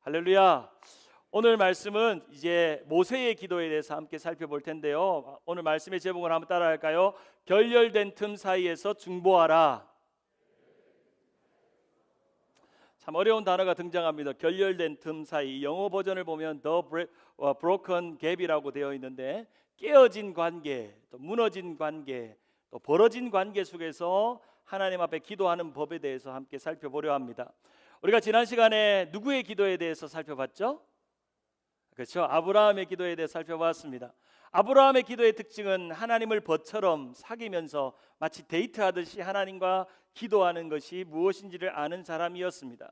할렐루야. 오늘 말씀은 이제 모세의 기도에 대해서 함께 살펴볼 텐데요. 오늘 말씀의 제목을 한번 따라할까요? 결렬된 틈 사이에서 중보하라. 참 어려운 단어가 등장합니다. 결렬된 틈 사이. 영어 버전을 보면 The Broken Gap이라고 되어 있는데, 깨어진 관계, 또 무너진 관계, 또 벌어진 관계 속에서 하나님 앞에 기도하는 법에 대해서 함께 살펴보려 합니다. 우리가 지난 시간에 누구의 기도에 대해서 살펴봤죠? 그렇죠. 아브라함의 기도에 대해 살펴봤습니다. 아브라함의 기도의 특징은 하나님을 벗처럼 사귀면서 마치 데이트하듯이 하나님과 기도하는 것이 무엇인지를 아는 사람이었습니다.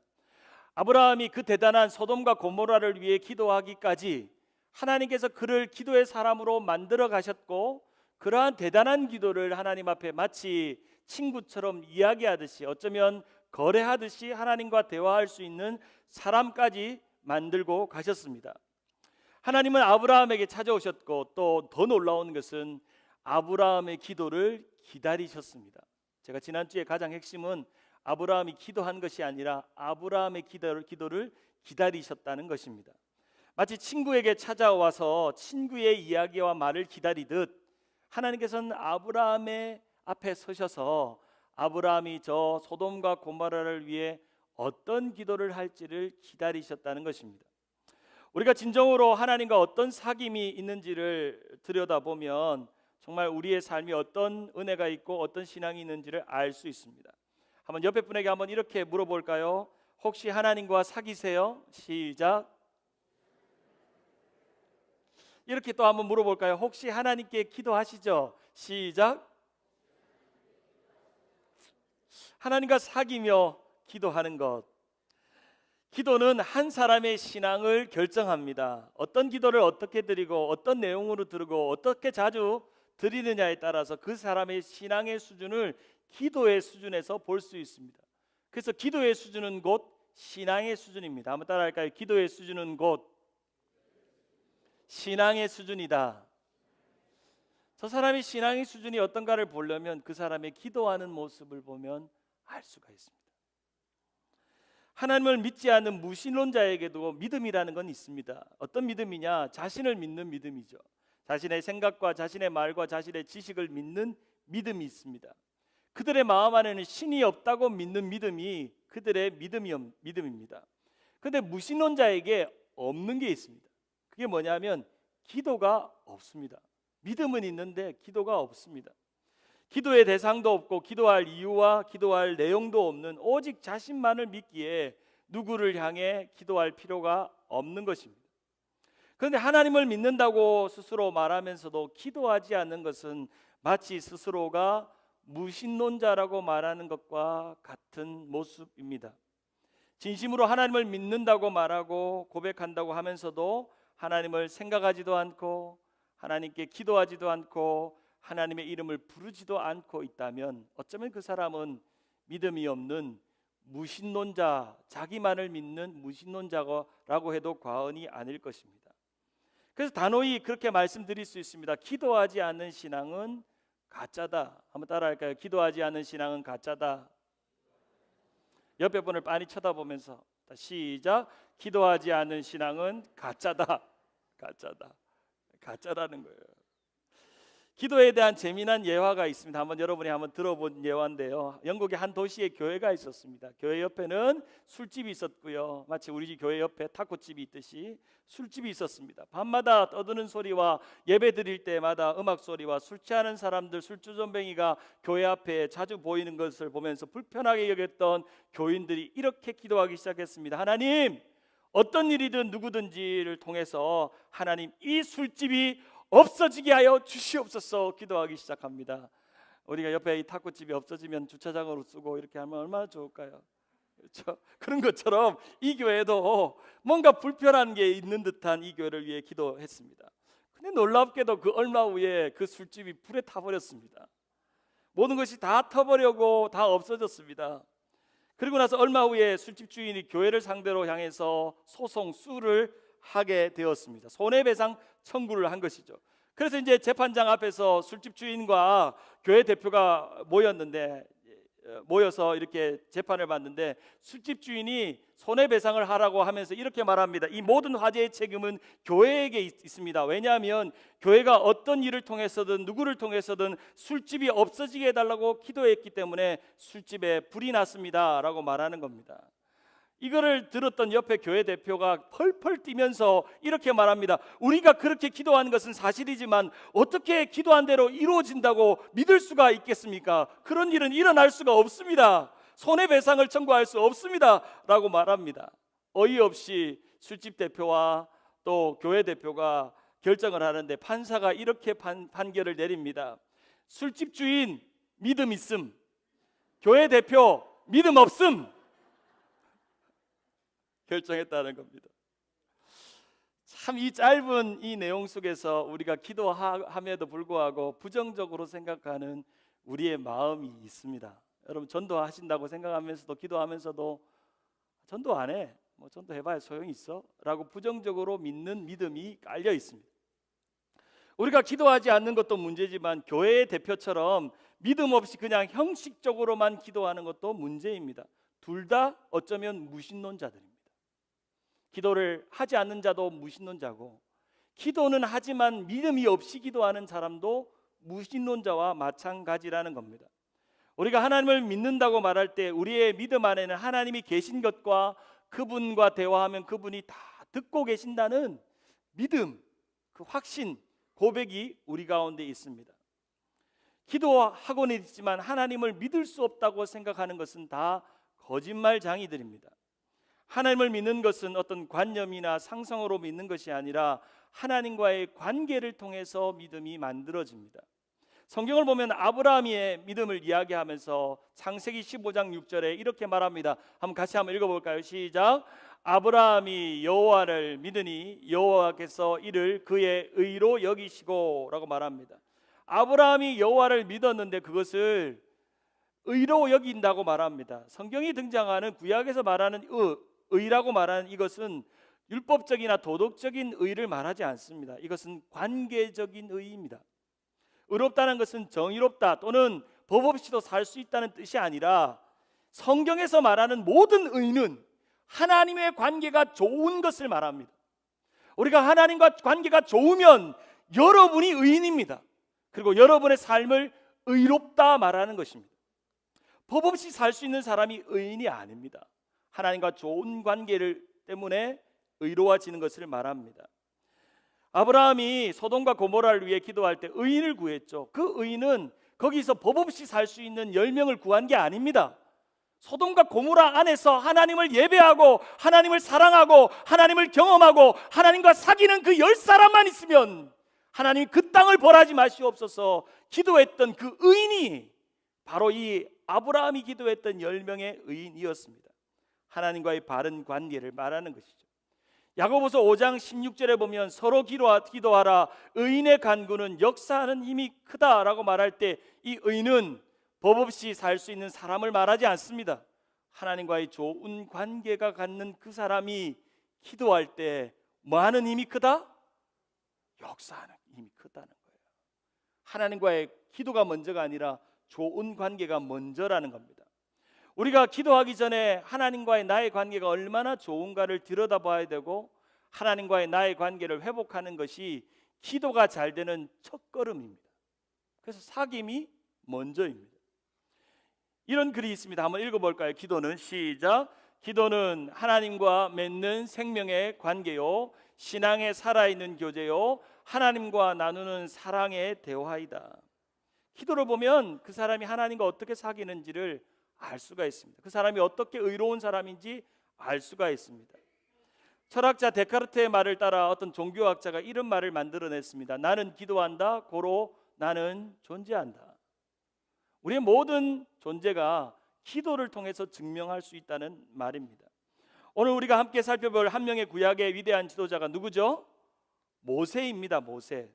아브라함이 그 대단한 소돔과 고모라를 위해 기도하기까지 하나님께서 그를 기도의 사람으로 만들어 가셨고, 그러한 대단한 기도를 하나님 앞에 마치 친구처럼 이야기하듯이, 어쩌면 거래하듯이 하나님과 대화할 수 있는 사람까지 만들고 가셨습니다. 하나님은 아브라함에게 찾아오셨고, 또 더 놀라운 것은 아브라함의 기도를 기다리셨습니다. 제가 지난주에 가장 핵심은 아브라함이 기도한 것이 아니라 아브라함의 기도를 기다리셨다는 것입니다. 마치 친구에게 찾아와서 친구의 이야기와 말을 기다리듯 하나님께서는 아브라함의 앞에 서셔서 아브라함이 저 소돔과 고모라를 위해 어떤 기도를 할지를 기다리셨다는 것입니다. 우리가 진정으로 하나님과 어떤 사귐이 있는지를 들여다보면 정말 우리의 삶이 어떤 은혜가 있고 어떤 신앙이 있는지를 알 수 있습니다. 한번 옆에 분에게 한번 이렇게 물어볼까요? 혹시 하나님과 사귀세요? 시작. 이렇게 또 한번 물어볼까요? 혹시 하나님께 기도하시죠? 시작. 하나님과 사귀며 기도하는 것. 기도는 한 사람의 신앙을 결정합니다. 어떤 기도를 어떻게 드리고 어떤 내용으로 드리고 어떻게 자주 드리느냐에 따라서 그 사람의 신앙의 수준을 기도의 수준에서 볼 수 있습니다. 그래서 기도의 수준은 곧 신앙의 수준입니다. 한번 따라할까요? 기도의 수준은 곧 신앙의 수준이다. 저 사람의 신앙의 수준이 어떤가를 보려면 그 사람의 기도하는 모습을 보면 알 수가 있습니다. 하나님을 믿지 않는 무신론자에게도 믿음이라는 건 있습니다. 어떤 믿음이냐? 자신을 믿는 믿음이죠. 자신의 생각과 자신의 말과 자신의 지식을 믿는 믿음이 있습니다. 그들의 마음 안에는 신이 없다고 믿는 믿음이 그들의 믿음입니다. 그런데 무신론자에게 없는 게 있습니다. 그게 뭐냐면 기도가 없습니다. 믿음은 있는데 기도가 없습니다. 기도의 대상도 없고 기도할 이유와 기도할 내용도 없는 오직 자신만을 믿기에 누구를 향해 기도할 필요가 없는 것입니다. 그런데 하나님을 믿는다고 스스로 말하면서도 기도하지 않는 것은 마치 스스로가 무신론자라고 말하는 것과 같은 모습입니다. 진심으로 하나님을 믿는다고 말하고 고백한다고 하면서도 하나님을 생각하지도 않고 하나님께 기도하지도 않고 하나님의 이름을 부르지도 않고 있다면 어쩌면 그 사람은 믿음이 없는 무신론자, 자기만을 믿는 무신론자라고 해도 과언이 아닐 것입니다. 그래서 단호히 그렇게 말씀드릴 수 있습니다. 기도하지 않는 신앙은 가짜다. 한번 따라할까요? 기도하지 않는 신앙은 가짜다. 옆에 분을 빤히 쳐다보면서 시작. 기도하지 않는 신앙은 가짜다. 가짜다. 가짜라는 거예요. 기도에 대한 재미난 예화가 있습니다. 여러분이 한번 들어본 예화인데요. 영국의 한 도시에 교회가 있었습니다. 교회 옆에는 술집이 있었고요. 마치 우리 집 교회 옆에 타코집이 있듯이 술집이 있었습니다. 밤마다 떠드는 소리와 예배 드릴 때마다 음악 소리와 술 취하는 사람들, 술주전뱅이가 교회 앞에 자주 보이는 것을 보면서 불편하게 여겼던 교인들이 이렇게 기도하기 시작했습니다. 하나님, 어떤 일이든 누구든지를 통해서 하나님, 이 술집이 없어지게 하여 주시옵소서 기도하기 시작합니다. 우리가 옆에 이 탁구집이 없어지면 주차장으로 쓰고 이렇게 하면 얼마나 좋을까요? 그렇죠? 그런 것처럼 이 교회도 뭔가 불편한 게 있는 듯한 이 교회를 위해 기도했습니다. 근데 놀랍게도 그 얼마 후에 그 술집이 불에 타버렸습니다. 모든 것이 다 타버리고 다 없어졌습니다. 그리고 나서 얼마 후에 술집 주인이 교회를 상대로 향해서 소송수를 하게 되었습니다. 손해배상 청구를 한 것이죠. 그래서 이제 재판장 앞에서 술집 주인과 교회 대표가 모였는데 모여서 이렇게 재판을 받는데 술집 주인이 손해배상을 하라고 하면서 이렇게 말합니다. 이 모든 화재의 책임은 교회에게 있습니다. 왜냐하면 교회가 어떤 일을 통해서든 누구를 통해서든 술집이 없어지게 해달라고 기도했기 때문에 술집에 불이 났습니다 라고 말하는 겁니다. 이거를 들었던 옆에 교회 대표가 펄펄 뛰면서 이렇게 말합니다. 우리가 그렇게 기도한 것은 사실이지만 어떻게 기도한 대로 이루어진다고 믿을 수가 있겠습니까? 그런 일은 일어날 수가 없습니다. 손해배상을 청구할 수 없습니다 라고 말합니다. 어이없이 술집 대표와 또 교회 대표가 결정을 하는데 판사가 이렇게 판결을 내립니다. 술집 주인 믿음 있음, 교회 대표 믿음 없음 결정했다는 겁니다. 참 이 짧은 이 내용 속에서 우리가 기도함에도 불구하고 부정적으로 생각하는 우리의 마음이 있습니다. 여러분 전도하신다고 생각하면서도 기도하면서도 전도 안 해, 뭐 전도해봐야 소용이 있어? 라고 부정적으로 믿는 믿음이 깔려 있습니다. 우리가 기도하지 않는 것도 문제지만 교회의 대표처럼 믿음 없이 그냥 형식적으로만 기도하는 것도 문제입니다. 둘 다 어쩌면 무신론자들입니다. 기도를 하지 않는 자도 무신론자고, 기도는 하지만 믿음이 없이 기도하는 사람도 무신론자와 마찬가지라는 겁니다. 우리가 하나님을 믿는다고 말할 때 우리의 믿음 안에는 하나님이 계신 것과 그분과 대화하면 그분이 다 듣고 계신다는 믿음, 그 확신, 고백이 우리 가운데 있습니다. 기도하고는 있지만 하나님을 믿을 수 없다고 생각하는 것은 다 거짓말장이들입니다. 하나님을 믿는 것은 어떤 관념이나 상성으로 믿는 것이 아니라 하나님과의 관계를 통해서 믿음이 만들어집니다. 성경을 보면 아브라함의 믿음을 이야기하면서 창세기 15장 6절에 이렇게 말합니다. 같이 한번 읽어볼까요? 시작. 아브라함이 여호와를 믿으니 여호와께서 이를 그의 의로 여기시고 라고 말합니다. 아브라함이 여호와를 믿었는데 그것을 의로 여긴다고 말합니다. 성경이 등장하는 구약에서 말하는 의라고 말하는 이것은 율법적이나 도덕적인 의를 말하지 않습니다. 이것은 관계적인 의입니다. 의롭다는 것은 정의롭다 또는 법 없이도 살 수 있다는 뜻이 아니라 성경에서 말하는 모든 의는 하나님의 관계가 좋은 것을 말합니다. 우리가 하나님과 관계가 좋으면 여러분이 의인입니다. 그리고 여러분의 삶을 의롭다 말하는 것입니다. 법 없이 살 수 있는 사람이 의인이 아닙니다. 하나님과 좋은 관계를 때문에 의로워지는 것을 말합니다. 아브라함이 소돔과 고모라를 위해 기도할 때 의인을 구했죠. 그 의인은 거기서 법 없이 살 수 있는 10명을 구한 게 아닙니다. 소돔과 고모라 안에서 하나님을 예배하고 하나님을 사랑하고 하나님을 경험하고 하나님과 사귀는 그 10사람만 있으면 하나님이 그 땅을 벌하지 마시옵소서 기도했던 그 의인이 바로 이 아브라함이 기도했던 10명의 의인이었습니다. 하나님과의 바른 관계를 말하는 것이죠. 야고보서 5장 16절에 보면 서로 기도하라 의인의 간구는 역사하는 힘이 크다라고 말할 때 이 의인은 법 없이 살 수 있는 사람을 말하지 않습니다. 하나님과의 좋은 관계가 갖는 그 사람이 기도할 때 뭐 하는 힘이 크다? 역사하는 힘이 크다는 거예요. 하나님과의 기도가 먼저가 아니라 좋은 관계가 먼저라는 겁니다. 우리가 기도하기 전에 하나님과의 나의 관계가 얼마나 좋은가를 들여다봐야 되고 하나님과의 나의 관계를 회복하는 것이 기도가 잘 되는 첫걸음입니다. 그래서 사귐이 먼저입니다. 이런 글이 있습니다. 한번 읽어볼까요? 기도는 시작. 기도는 하나님과 맺는 생명의 관계요 신앙에 살아있는 교제요 하나님과 나누는 사랑의 대화이다. 기도를 보면 그 사람이 하나님과 어떻게 사귀는지를 알 수가 있습니다. 그 사람이 어떻게 의로운 사람인지 알 수가 있습니다. 철학자 데카르트의 말을 따라 어떤 종교학자가 이런 말을 만들어냈습니다. 나는 기도한다, 고로 나는 존재한다. 우리의 모든 존재가 기도를 통해서 증명할 수 있다는 말입니다. 오늘 우리가 함께 살펴볼 한 명의 구약의 위대한 지도자가 누구죠? 모세입니다. 모세.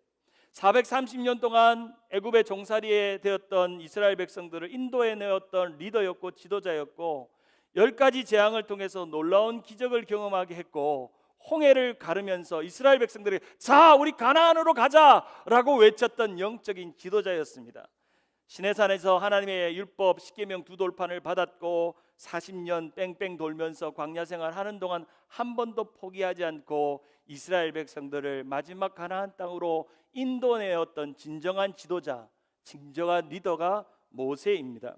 430년 동안 애굽의 종살이에 되었던 이스라엘 백성들을 인도해 내었던 리더였고 지도자였고 10가지 재앙을 통해서 놀라운 기적을 경험하게 했고 홍해를 가르면서 이스라엘 백성들이 자 우리 가나안으로 가자라고 외쳤던 영적인 지도자였습니다. 시내산에서 하나님의 율법 십계명 두 돌판을 받았고 40년 뺑뺑 돌면서 광야 생활하는 동안 한 번도 포기하지 않고 이스라엘 백성들을 마지막 가나안 땅으로 인도내었던 진정한 지도자, 진정한 리더가 모세입니다.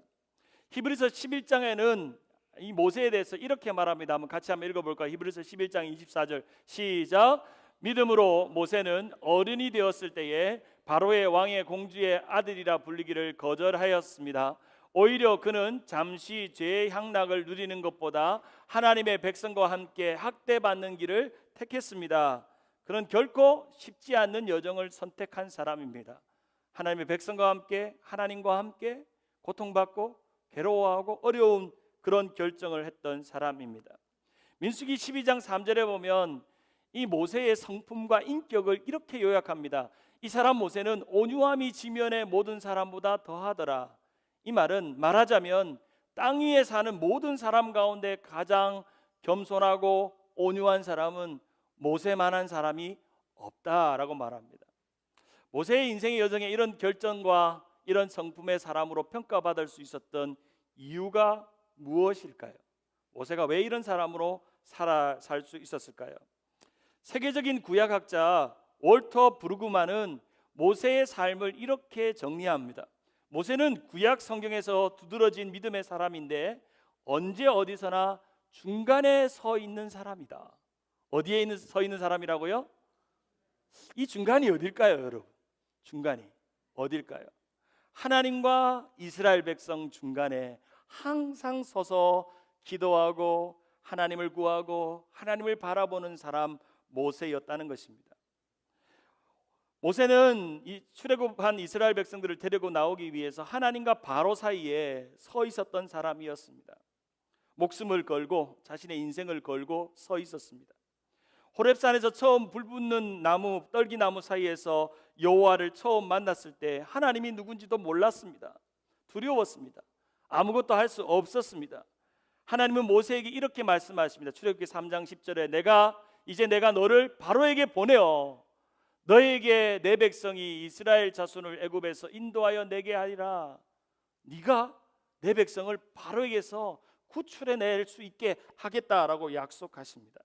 히브리서 11장에는 이 모세에 대해서 이렇게 말합니다. 한번 같이 한번 읽어볼까요? 히브리서 11장 24절 시작. 믿음으로 모세는 어른이 되었을 때에 바로의 왕의 공주의 아들이라 불리기를 거절하였습니다. 오히려 그는 잠시 죄의 향락을 누리는 것보다 하나님의 백성과 함께 학대받는 길을 택했습니다. 그는 결코 쉽지 않는 여정을 선택한 사람입니다. 하나님의 백성과 함께, 하나님과 함께 고통받고 괴로워하고 어려운 그런 결정을 했던 사람입니다. 민수기 12장 3절에 보면 이 모세의 성품과 인격을 이렇게 요약합니다. 이 사람 모세는 온유함이 지면의 모든 사람보다 더하더라. 이 말은 말하자면 땅 위에 사는 모든 사람 가운데 가장 겸손하고 온유한 사람은 모세만한 사람이 없다라고 말합니다. 모세의 인생의 여정에 이런 결정과 이런 성품의 사람으로 평가받을 수 있었던 이유가 무엇일까요? 모세가 왜 이런 사람으로 살 수 있었을까요? 세계적인 구약학자 월터 브루그만은 모세의 삶을 이렇게 정리합니다. 모세는 구약 성경에서 두드러진 믿음의 사람인데 언제 어디서나 중간에 서 있는 사람이다. 어디에 서 있는 사람이라고요? 이 중간이 어딜까요, 여러분? 중간이 어딜까요? 하나님과 이스라엘 백성 중간에 항상 서서 기도하고 하나님을 구하고 하나님을 바라보는 사람 모세였다는 것입니다. 모세는 이 출애굽한 이스라엘 백성들을 데리고 나오기 위해서 하나님과 바로 사이에 서 있었던 사람이었습니다. 목숨을 걸고 자신의 인생을 걸고 서 있었습니다. 호렙산에서 처음 불붙는 나무, 떨기나무 사이에서 여호와를 처음 만났을 때 하나님이 누군지도 몰랐습니다. 두려웠습니다. 아무것도 할 수 없었습니다. 하나님은 모세에게 이렇게 말씀하십니다. 출애굽기 3장 10절에 내가 너를 바로에게 보내어 너에게 내 백성이 이스라엘 자손을 애굽에서 인도하여 내게 하리라. 네가 내 백성을 바로에게서 구출해낼 수 있게 하겠다라고 약속하십니다.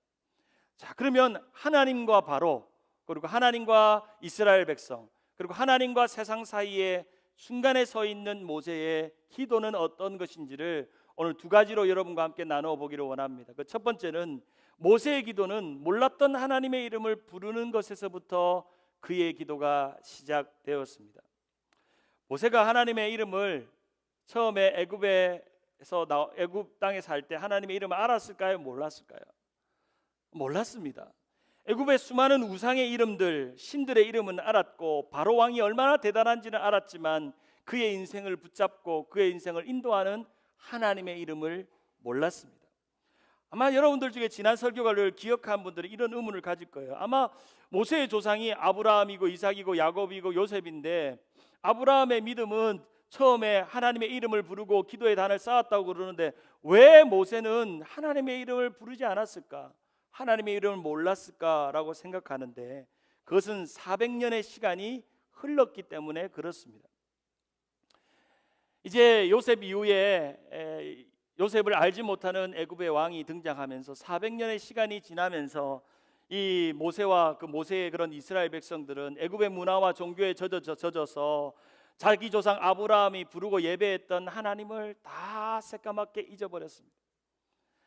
자, 그러면 하나님과 바로, 그리고 하나님과 이스라엘 백성, 그리고 하나님과 세상 사이에 중간에 서 있는 모세의 기도는 어떤 것인지를 오늘 두 가지로 여러분과 함께 나누어 보기를 원합니다. 그 첫 번째는 모세의 기도는 몰랐던 하나님의 이름을 부르는 것에서부터 그의 기도가 시작되었습니다. 모세가 하나님의 이름을 처음에 애굽 땅에 살 때 하나님의 이름을 알았을까요? 몰랐을까요? 몰랐습니다. 애굽의 수많은 우상의 이름들, 신들의 이름은 알았고 바로 왕이 얼마나 대단한지는 알았지만 그의 인생을 붙잡고 그의 인생을 인도하는 하나님의 이름을 몰랐습니다. 아마 여러분들 중에 지난 설교를 기억한 분들은 이런 의문을 가질 거예요. 아마 모세의 조상이 아브라함이고 이삭이고 야곱이고 요셉인데 아브라함의 믿음은 처음에 하나님의 이름을 부르고 기도의 단을 쌓았다고 그러는데 왜 모세는 하나님의 이름을 부르지 않았을까? 하나님의 이름을 몰랐을까라고 생각하는데 그것은 400년의 시간이 흘렀기 때문에 그렇습니다. 이제 요셉 이후에 요셉을 알지 못하는 애굽의 왕이 등장하면서 400년의 시간이 지나면서 이 모세와 그 모세의 그런 이스라엘 백성들은 애굽의 문화와 종교에 젖어서 자기 조상 아브라함이 부르고 예배했던 하나님을 다 새까맣게 잊어버렸습니다.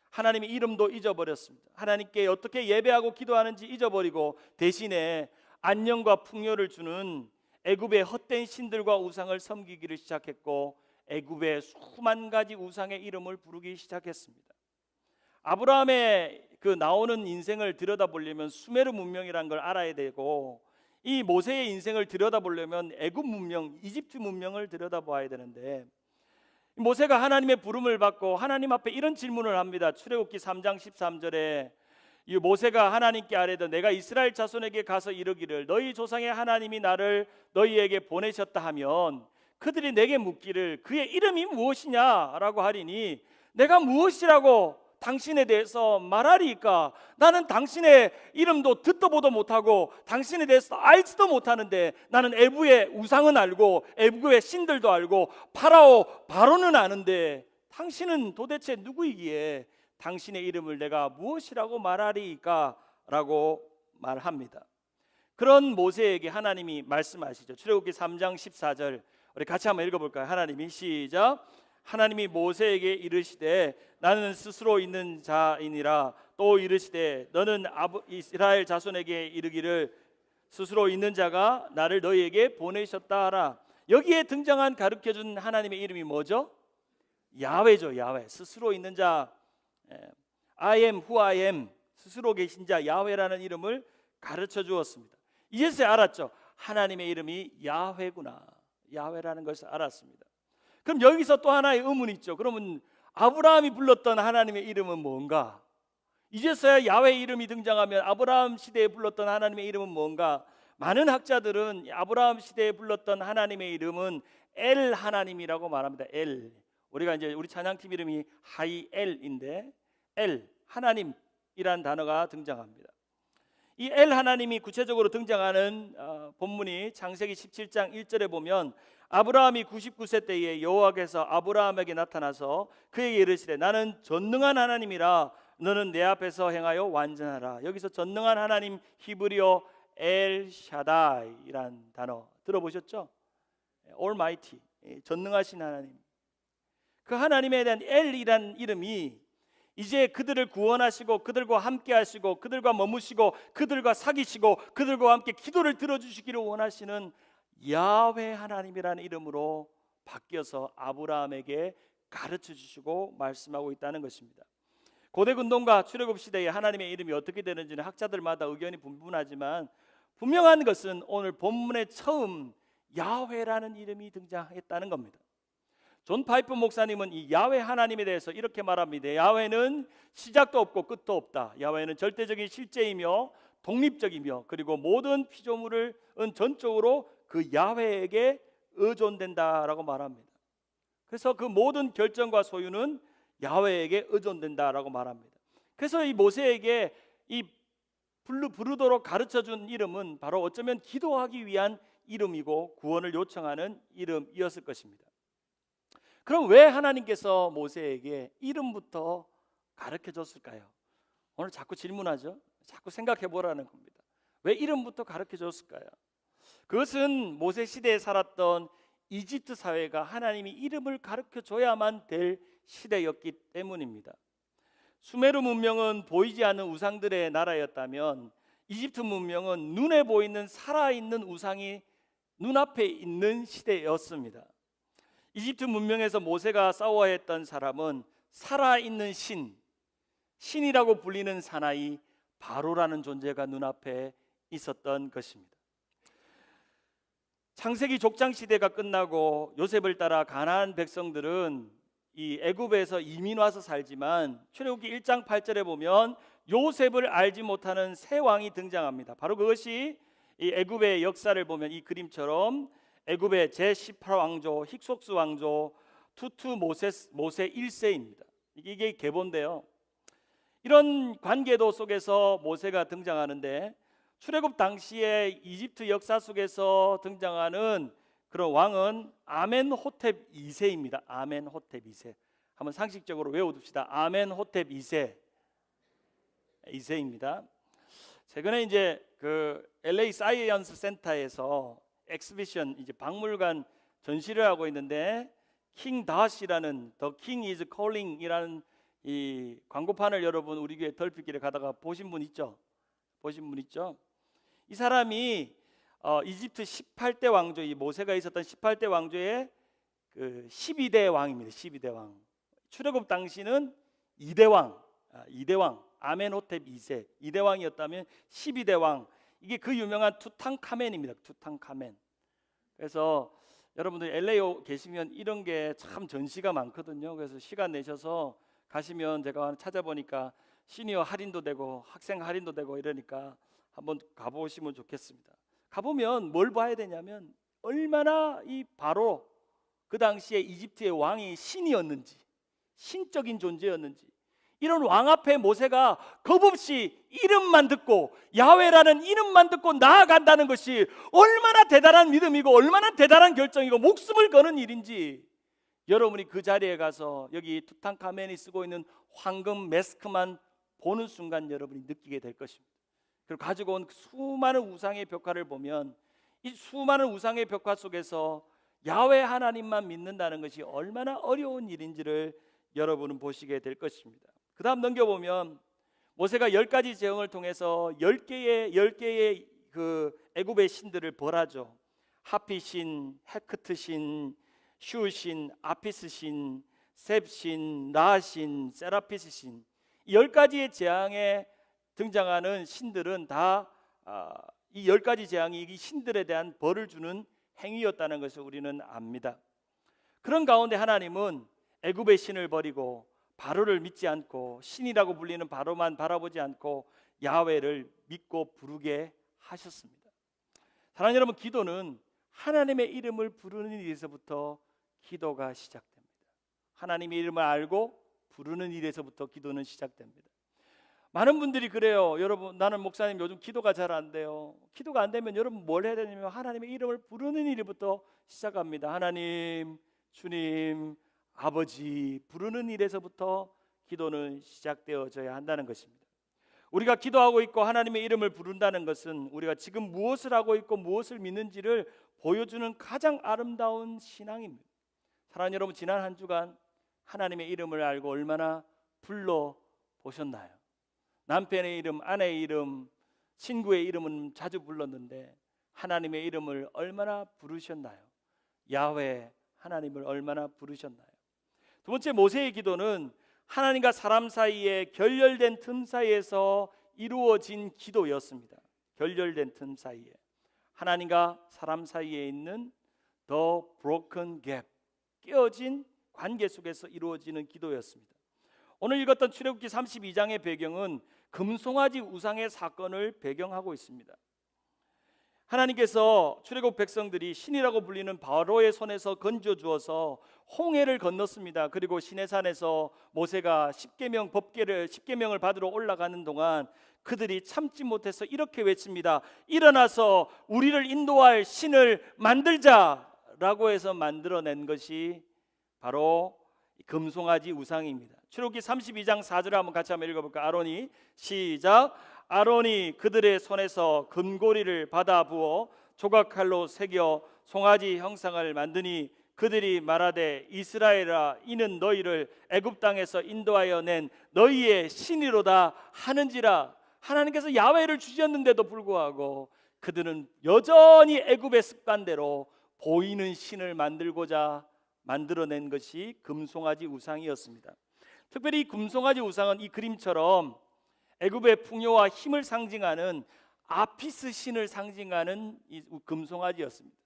하나님의 이름도 잊어버렸습니다. 하나님께 어떻게 예배하고 기도하는지 잊어버리고 대신에 안녕과 풍요를 주는 애굽의 헛된 신들과 우상을 섬기기를 시작했고 애굽의 수만 가지 우상의 이름을 부르기 시작했습니다. 아브라함의 그 나오는 인생을 들여다보려면 수메르 문명이라는 걸 알아야 되고 이 모세의 인생을 들여다보려면 애굽 문명, 이집트 문명을 들여다봐야 되는데 모세가 하나님의 부름을 받고 하나님 앞에 이런 질문을 합니다. 출애굽기 3장 13절에 이 모세가 하나님께 아뢰되 내가 이스라엘 자손에게 가서 이르기를 너희 조상의 하나님이 나를 너희에게 보내셨다 하면 그들이 내게 묻기를 그의 이름이 무엇이냐라고 하리니 내가 무엇이라고 당신에 대해서 말하리이까? 나는 당신의 이름도 듣도 보도 못하고 당신에 대해서 알지도 못하는데, 나는 애굽의 우상은 알고 애굽의 신들도 알고 바로는 아는데 당신은 도대체 누구이기에 당신의 이름을 내가 무엇이라고 말하리이까? 라고 말합니다. 그런 모세에게 하나님이 말씀하시죠. 출애굽기 3장 14절 우리 같이 한번 읽어볼까요? 하나님이 시작. 하나님이 모세에게 이르시되 나는 스스로 있는 자이니라. 또 이르시되 너는 이스라엘 자손에게 이르기를 스스로 있는 자가 나를 너희에게 보내셨다 하라. 여기에 등장한 가르쳐준 하나님의 이름이 뭐죠? 야훼죠. 야훼. 스스로 있는 자, I am who I am, 스스로 계신 자 야훼라는 이름을 가르쳐 주었습니다. 이제서야 알았죠. 하나님의 이름이 야훼구나. 야훼라는 것을 알았습니다. 그럼 여기서 또 하나의 의문이 있죠. 그러면 아브라함이 불렀던 하나님의 이름은 뭔가? 이제서야 야훼 이름이 등장하면 아브라함 시대에 불렀던 하나님의 이름은 뭔가? 많은 학자들은 아브라함 시대에 불렀던 하나님의 이름은 엘 하나님이라고 말합니다. 엘. 우리가 이제 우리 찬양팀 이름이 하이엘인데 엘 하나님이란 단어가 등장합니다. 이 엘 하나님이 구체적으로 등장하는 본문이 창세기 17장 1절에 보면 아브라함이 99세 때에 여호와께서 아브라함에게 나타나서 그에게 이르시되 나는 전능한 하나님이라 너는 내 앞에서 행하여 완전하라. 여기서 전능한 하나님 히브리어 엘 샤다이란 단어 들어보셨죠? Almighty, 전능하신 하나님. 그 하나님에 대한 엘이란 이름이 이제 그들을 구원하시고 그들과 함께 하시고 그들과 머무시고 그들과 사귀시고 그들과 함께 기도를 들어주시기를 원하시는 야훼 하나님이라는 이름으로 바뀌어서 아브라함에게 가르쳐 주시고 말씀하고 있다는 것입니다. 고대 근동과 출애굽 시대에 하나님의 이름이 어떻게 되는지는 학자들마다 의견이 분분하지만 분명한 것은 오늘 본문에 처음 야훼라는 이름이 등장했다는 겁니다. 존 파이프 목사님은 이 야훼 하나님에 대해서 이렇게 말합니다. 야훼는 시작도 없고 끝도 없다. 야훼는 절대적인 실제이며 독립적이며 그리고 모든 피조물은 전적으로 그 야훼에게 의존된다라고 말합니다. 그래서 그 모든 결정과 소유는 야훼에게 의존된다라고 말합니다. 그래서 이 모세에게 이 부르도록 가르쳐준 이름은 바로 어쩌면 기도하기 위한 이름이고 구원을 요청하는 이름이었을 것입니다. 그럼 왜 하나님께서 모세에게 이름부터 가르쳐 줬을까요? 오늘 자꾸 질문하죠. 자꾸 생각해 보라는 겁니다. 왜 이름부터 가르쳐 줬을까요? 그것은 모세 시대에 살았던 이집트 사회가 하나님이 이름을 가르쳐 줘야만 될 시대였기 때문입니다. 수메르 문명은 보이지 않는 우상들의 나라였다면 이집트 문명은 눈에 보이는 살아있는 우상이 눈앞에 있는 시대였습니다. 이집트 문명에서 모세가 싸워야 했던 사람은 살아있는 신이라고 불리는 사나이 바로라는 존재가 눈앞에 있었던 것입니다. 창세기 족장 시대가 끝나고 요셉을 따라 가나안 백성들은 이 애굽에서 이민 와서 살지만 출애굽기 1장 8절에 보면 요셉을 알지 못하는 새 왕이 등장합니다. 바로 그것이 이 애굽의 역사를 보면 이 그림처럼 애굽의 제18왕조 힉속스 왕조 투투 모세 1세입니다. 이게 계보인데요. 이런 관계도 속에서 모세가 등장하는데 출애굽 당시에 이집트 역사 속에서 등장하는 그런 왕은 아멘호텝 2세입니다. 아멘호텝 2세. 한번 상식적으로 외워둡시다. 아멘호텝 2세입니다. 최근에 이제 그 LA 사이언스 센터에서 엑스비션 이제 박물관 전시를 하고 있는데 킹 다시라는 The King is Calling이라는 이 광고판을 여러분 우리 교회 덜피길에 가다가 보신 분 있죠? 이 사람이 이집트 18대 왕조, 이 모세가 있었던 18대 왕조의 그 12대 왕입니다. 12대 왕. 출애굽 당시는 2대 왕, 아멘호텝 2세, 2대 왕이었다면 12대 왕. 이게 그 유명한 투탕카멘입니다. 투탕카멘. 그래서 여러분들 LA 계시면 이런 게 참 전시가 많거든요. 그래서 시간 내셔서 가시면 제가 찾아보니까 시니어 할인도 되고 학생 할인도 되고 이러니까 한번 가보시면 좋겠습니다. 가보면 뭘 봐야 되냐면 얼마나 이 바로 그 당시에 이집트의 왕이 신이었는지, 신적인 존재였는지, 이런 왕 앞에 모세가 겁없이 이름만 듣고 야훼라는 이름만 듣고 나아간다는 것이 얼마나 대단한 믿음이고 얼마나 대단한 결정이고 목숨을 거는 일인지 여러분이 그 자리에 가서 여기 투탕카멘이 쓰고 있는 황금 마스크만 보는 순간 여러분이 느끼게 될 것입니다. 그리고 가지고 온 수많은 우상의 벽화를 보면 이 수많은 우상의 벽화 속에서 야훼 하나님만 믿는다는 것이 얼마나 어려운 일인지를 여러분은 보시게 될 것입니다. 그 다음 넘겨보면 모세가 10가지 제형을 통해서 10개의 그 애굽의 신들을 벌하죠. 하피신, 헤크트신, 슈신, 아피스신, 셉신, 라신, 세라피스신, 이 10가지의 재앙에 등장하는 신들은 다 이 10가지 재앙이 이 신들에 대한 벌을 주는 행위였다는 것을 우리는 압니다. 그런 가운데 하나님은 애굽의 신을 버리고 바로를 믿지 않고 신이라고 불리는 바로만 바라보지 않고 야훼를 믿고 부르게 하셨습니다. 사랑하는 여러분, 기도는 하나님의 이름을 부르는 일에서부터 기도가 시작됩니다. 하나님의 이름을 알고 부르는 일에서부터 기도는 시작됩니다. 많은 분들이 그래요. 여러분, 나는 목사님 요즘 기도가 잘 안 돼요. 기도가 안 되면 여러분 뭘 해야 되냐면 하나님의 이름을 부르는 일부터 시작합니다. 하나님, 주님, 아버지 부르는 일에서부터 기도는 시작되어져야 한다는 것입니다. 우리가 기도하고 있고 하나님의 이름을 부른다는 것은 우리가 지금 무엇을 하고 있고 무엇을 믿는지를 보여주는 가장 아름다운 신앙입니다. 사랑하는 여러분, 지난 한 주간 하나님의 이름을 알고 얼마나 불러보셨나요? 남편의 이름, 아내의 이름, 친구의 이름은 자주 불렀는데 하나님의 이름을 얼마나 부르셨나요? 야훼 하나님을 얼마나 부르셨나요? 두 번째, 모세의 기도는 하나님과 사람 사이에 결렬된 틈 사이에서 이루어진 기도였습니다. 결렬된 틈 사이에, 하나님과 사람 사이에 있는 the broken gap, 깨어진 관계 속에서 이루어지는 기도였습니다. 오늘 읽었던 출애굽기 32장의 배경은 금송아지 우상의 사건을 배경하고 있습니다. 하나님께서 출애굽 백성들이 신이라고 불리는 바로의 손에서 건져 주어서 홍해를 건넜습니다. 그리고 시내산에서 모세가 십계명을 받으러 올라가는 동안 그들이 참지 못해서 이렇게 외칩니다. 일어나서 우리를 인도할 신을 만들자라고 해서 만들어낸 것이 바로 금송아지 우상입니다. 출애굽기 32장 4절을 한번 같이 한번 읽어볼까요? 아론이 시작. 아론이 그들의 손에서 금고리를 받아 부어 조각칼로 새겨 송아지 형상을 만드니 그들이 말하되 이스라엘아, 이는 너희를 애굽 땅에서 인도하여 낸 너희의 신이로다 하는지라. 하나님께서 야훼를 주셨는데도 불구하고 그들은 여전히 애굽의 습관대로 보이는 신을 만들고자 만들어낸 것이 금송아지 우상이었습니다. 특별히 이 금송아지 우상은 이 그림처럼 애굽의 풍요와 힘을 상징하는 아피스 신을 상징하는 이 금송아지였습니다.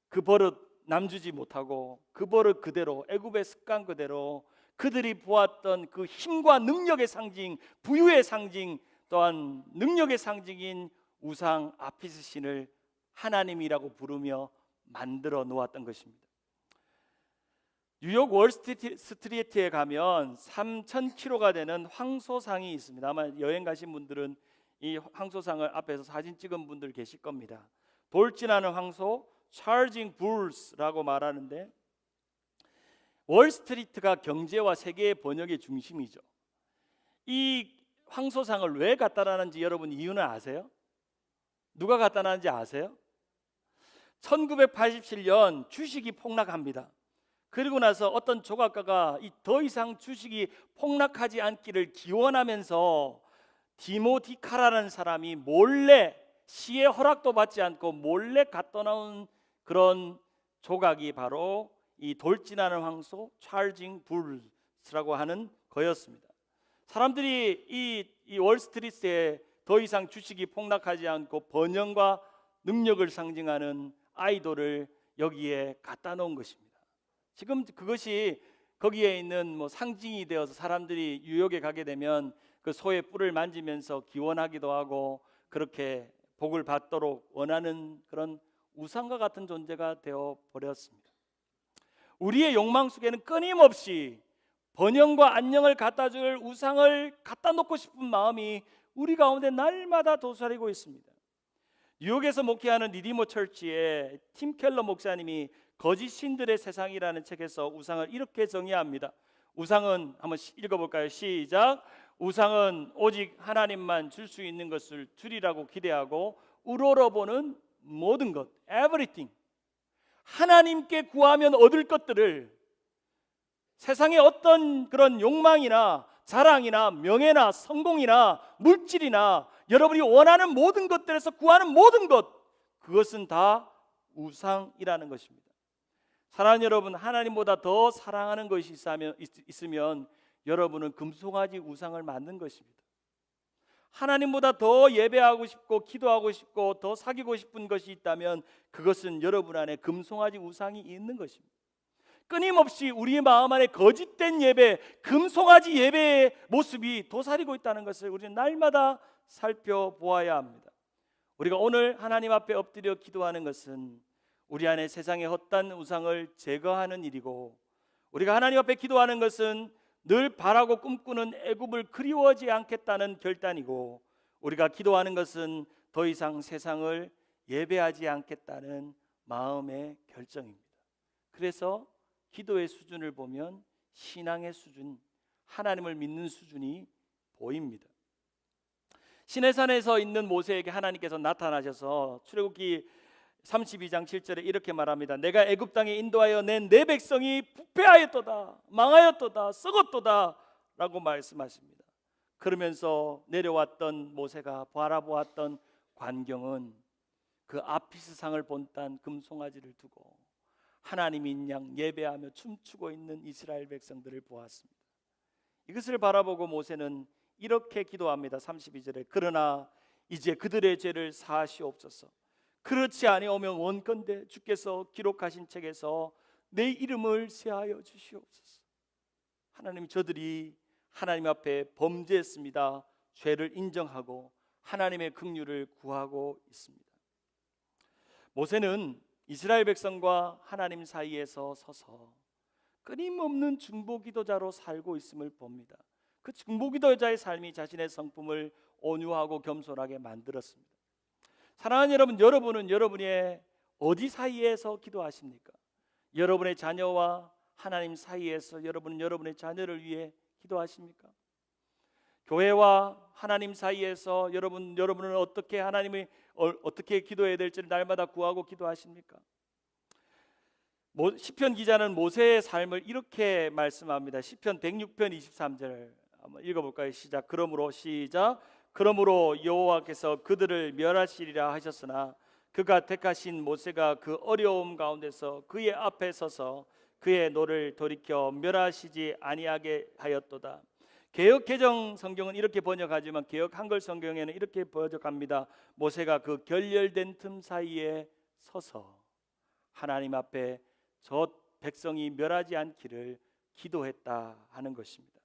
그 버릇 남주지 못하고 그 버릇 그대로 애굽의 습관 그대로 그들이 보았던 그 힘과 능력의 상징, 부유의 상징, 또한 능력의 상징인 우상 아피스 신을 하나님이라고 부르며 만들어 놓았던 것입니다. 뉴욕 월스트리트에 가면 3,000kg가 되는 황소상이 있습니다. 아마 여행 가신 분들은 이 황소상을 앞에서 사진 찍은 분들 계실 겁니다. 돌진하는 황소, charging bulls라고 말하는데, 월스트리트가 경제와 세계의 번역의 중심이죠. 이 황소상을 왜 갖다 놨는지 여러분 이유는 아세요? 누가 갖다 놨는지 아세요? 1987년 주식이 폭락합니다. 그리고 나서 어떤 조각가가 더 이상 주식이 폭락하지 않기를 기원하면서 디모티 카라라는 사람이 몰래, 시의 허락도 받지 않고 몰래 갖다 놓은 그런 조각이 바로 이 돌진하는 황소 찰징 불스라고 하는 거였습니다. 사람들이 이 월스트리트에 더 이상 주식이 폭락하지 않고 번영과 능력을 상징하는 아이돌을 여기에 갖다 놓은 것입니다. 지금 그것이 거기에 있는 상징이 되어서 사람들이 뉴욕에 가게 되면 그 소의 뿔을 만지면서 기원하기도 하고 그렇게 복을 받도록 원하는 그런 우상과 같은 존재가 되어 버렸습니다. 우리의 욕망 속에는 끊임없이 번영과 안녕을 갖다 줄 우상을 갖다 놓고 싶은 마음이 우리 가운데 날마다 도사리고 있습니다. 뉴욕에서 목회하는 리디머 처치의 팀 켈러 목사님이 거짓 신들의 세상이라는 책에서 우상을 이렇게 정의합니다. 우상은 한번 읽어볼까요? 시작. 우상은 오직 하나님만 줄 수 있는 것을 주리라고 기대하고 우러러보는 모든 것, everything, 하나님께 구하면 얻을 것들을 세상의 어떤 그런 욕망이나 자랑이나 명예나 성공이나 물질이나 여러분이 원하는 모든 것들에서 구하는 모든 것, 그것은 다 우상이라는 것입니다. 사랑하는 여러분, 하나님보다 더 사랑하는 것이 있으면 여러분은 금송아지 우상을 만든 것입니다. 하나님보다 더 예배하고 싶고 기도하고 싶고 더 사귀고 싶은 것이 있다면 그것은 여러분 안에 금송아지 우상이 있는 것입니다. 끊임없이 우리의 마음 안에 거짓된 예배, 금송아지 예배의 모습이 도사리고 있다는 것을 우리는 날마다 살펴보아야 합니다. 우리가 오늘 하나님 앞에 엎드려 기도하는 것은 우리 안에 세상의 헛된 우상을 제거하는 일이고, 우리가 하나님 앞에 기도하는 것은 늘 바라고 꿈꾸는 애굽을 그리워하지 않겠다는 결단이고, 우리가 기도하는 것은 더 이상 세상을 예배하지 않겠다는 마음의 결정입니다. 그래서 기도의 수준을 보면 신앙의 수준, 하나님을 믿는 수준이 보입니다. 시내산에서 있는 모세에게 하나님께서 나타나셔서 출애굽기 32장 7절에 이렇게 말합니다. 내가 애굽 땅에 인도하여 낸 내 백성이 부패하였도다, 망하였도다, 썩었도다 라고 말씀하십니다. 그러면서 내려왔던 모세가 바라보았던 광경은 그 아피스상을 본딴 금송아지를 두고 하나님인 양 예배하며 춤추고 있는 이스라엘 백성들을 보았습니다. 이것을 바라보고 모세는 이렇게 기도합니다. 32절에 그러나 이제 그들의 죄를 사하시옵소서. 그렇지 아니오면 원컨대 주께서 기록하신 책에서 내 이름을 세하여 주시옵소서. 하나님, 저들이 하나님 앞에 범죄했습니다. 죄를 인정하고 하나님의 긍휼을 구하고 있습니다. 모세는 이스라엘 백성과 하나님 사이에서 서서 끊임없는 중보기도자로 살고 있음을 봅니다. 그 중보기도자의 삶이 자신의 성품을 온유하고 겸손하게 만들었습니다. 사랑하는 여러분, 여러분은 여러분의 어디 사이에서 기도하십니까? 여러분의 자녀와 하나님 사이에서 여러분은 여러분의 자녀를 위해 기도하십니까? 교회와 하나님 사이에서 여러분은 어떻게 하나님이 어떻게 기도해야 될지를 날마다 구하고 기도하십니까? 시편 기자는 모세의 삶을 이렇게 말씀합니다. 시편 106편 23절 한번 읽어볼까요? 시작. 그러므로 여호와께서 그들을 멸하시리라 하셨으나 그가 택하신 모세가 그 어려움 가운데서 그의 앞에 서서 그의 노를 돌이켜 멸하시지 아니하게 하였도다. 개역 개정 성경은 이렇게 번역하지만 개역 한글 성경에는 이렇게 번역합니다. 모세가 그 결렬된 틈 사이에 서서 하나님 앞에 저 백성이 멸하지 않기를 기도했다 하는 것입니다.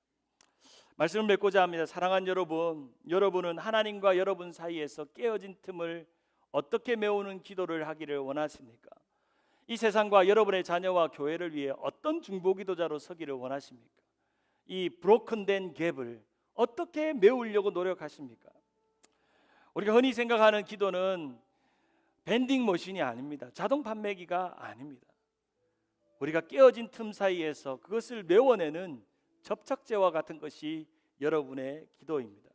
말씀을 맺고자 합니다. 사랑하는 여러분, 여러분은 하나님과 여러분 사이에서 깨어진 틈을 어떻게 메우는 기도를 하기를 원하십니까? 이 세상과 여러분의 자녀와 교회를 위해 어떤 중보기도자로 서기를 원하십니까? 이 브로큰된 갭을 어떻게 메우려고 노력하십니까? 우리가 흔히 생각하는 기도는 밴딩 머신이 아닙니다. 자동 판매기가 아닙니다. 우리가 깨어진 틈 사이에서 그것을 메워내는 접착제와 같은 것이 여러분의 기도입니다.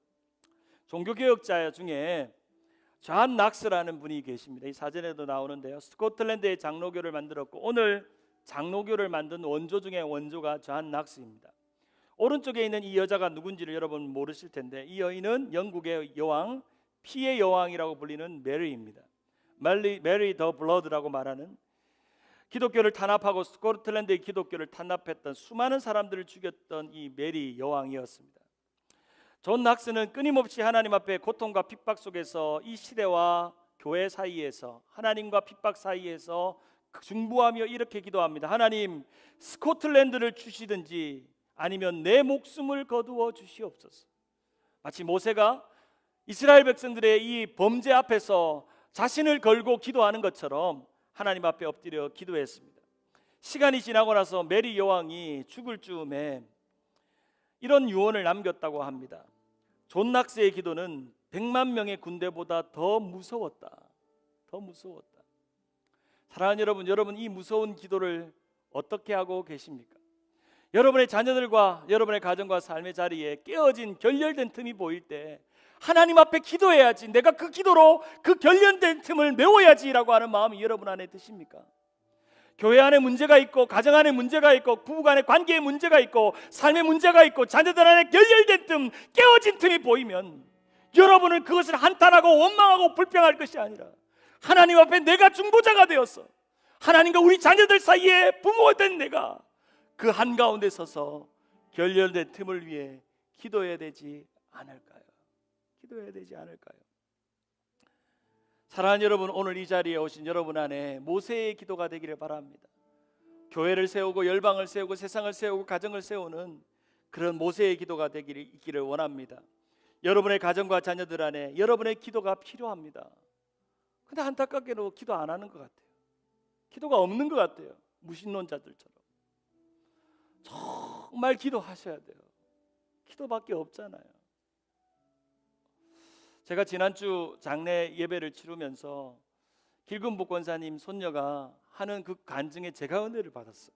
종교개혁자 중에 존 낙스라는 분이 계십니다. 이 사전에도 나오는데요. 스코틀랜드의 장로교를 만들었고 오늘 장로교를 만든 원조 중에 원조가 존 낙스입니다. 오른쪽에 있는 이 여자가 누군지를 여러분 모르실 텐데 이 여인은 영국의 여왕, 피의 여왕이라고 불리는 메리입니다. 메리 더 블러드라고 말하는, 기독교를 탄압하고 스코틀랜드의 기독교를 탄압했던 수많은 사람들을 죽였던 이 메리 여왕이었습니다. 존 낙스는 끊임없이 하나님 앞에 고통과 핍박 속에서 이 시대와 교회 사이에서 하나님과 핍박 사이에서 중보하며 이렇게 기도합니다. 하나님, 스코틀랜드를 주시든지 아니면 내 목숨을 거두어 주시옵소서. 마치 모세가 이스라엘 백성들의 이 범죄 앞에서 자신을 걸고 기도하는 것처럼 하나님 앞에 엎드려 기도했습니다. 시간이 지나고 나서 메리 여왕이 죽을 즈음에 이런 유언을 남겼다고 합니다. 존 낙스의 기도는 100만 명의 군대보다 더 무서웠다. 더 무서웠다. 사랑하는 여러분, 여러분 이 무서운 기도를 어떻게 하고 계십니까? 여러분의 자녀들과 여러분의 가정과 삶의 자리에 깨어진 결렬된 틈이 보일 때 하나님 앞에 기도해야지, 내가 그 기도로 그 결렬된 틈을 메워야지라고 하는 마음이 여러분 안에 드십니까? 교회 안에 문제가 있고, 가정 안에 문제가 있고, 부부 간의 관계에 문제가 있고, 삶의 문제가 있고, 자녀들 안에 결렬된 틈, 깨어진 틈이 보이면 여러분은 그것을 한탄하고 원망하고 불평할 것이 아니라 하나님 앞에 내가 중보자가 되었어, 하나님과 우리 자녀들 사이에 부모가 된 내가 그 한가운데 서서 결렬된 틈을 위해 기도해야 되지 않을까요? 기도해야 되지 않을까요? 사랑하는 여러분, 오늘 이 자리에 오신 여러분 안에 모세의 기도가 되기를 바랍니다. 교회를 세우고 열방을 세우고 세상을 세우고 가정을 세우는 그런 모세의 기도가 있기를 원합니다. 여러분의 가정과 자녀들 안에 여러분의 기도가 필요합니다. 근데 안타깝게도 기도 안 하는 것 같아요. 기도가 없는 것 같아요. 무신론자들처럼. 정말 기도하셔야 돼요. 기도밖에 없잖아요. 제가 지난주 장례 예배를 치르면서 길금복 권사님 손녀가 하는 그 간증에 제가 은혜를 받았어요.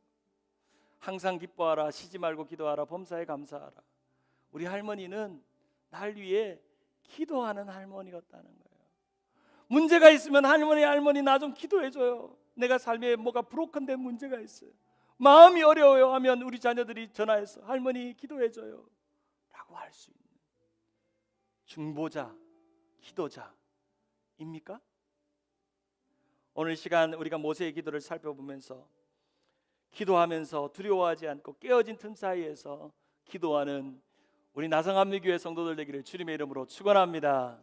항상 기뻐하라, 쉬지 말고 기도하라, 범사에 감사하라. 우리 할머니는 날 위해 기도하는 할머니였다는 거예요. 문제가 있으면 할머니 나 좀 기도해줘요. 내가 삶에 뭐가 브로큰된 문제가 있어요, 마음이 어려워요 하면 우리 자녀들이 전화해서 할머니 기도해줘요 라고 할 수 있는 중보자, 기도자입니까? 오늘 시간 우리가 모세의 기도를 살펴보면서 기도하면서 두려워하지 않고 깨어진 틈 사이에서 기도하는 우리 나성한미교회 성도들 되기를 주님의 이름으로 축원합니다.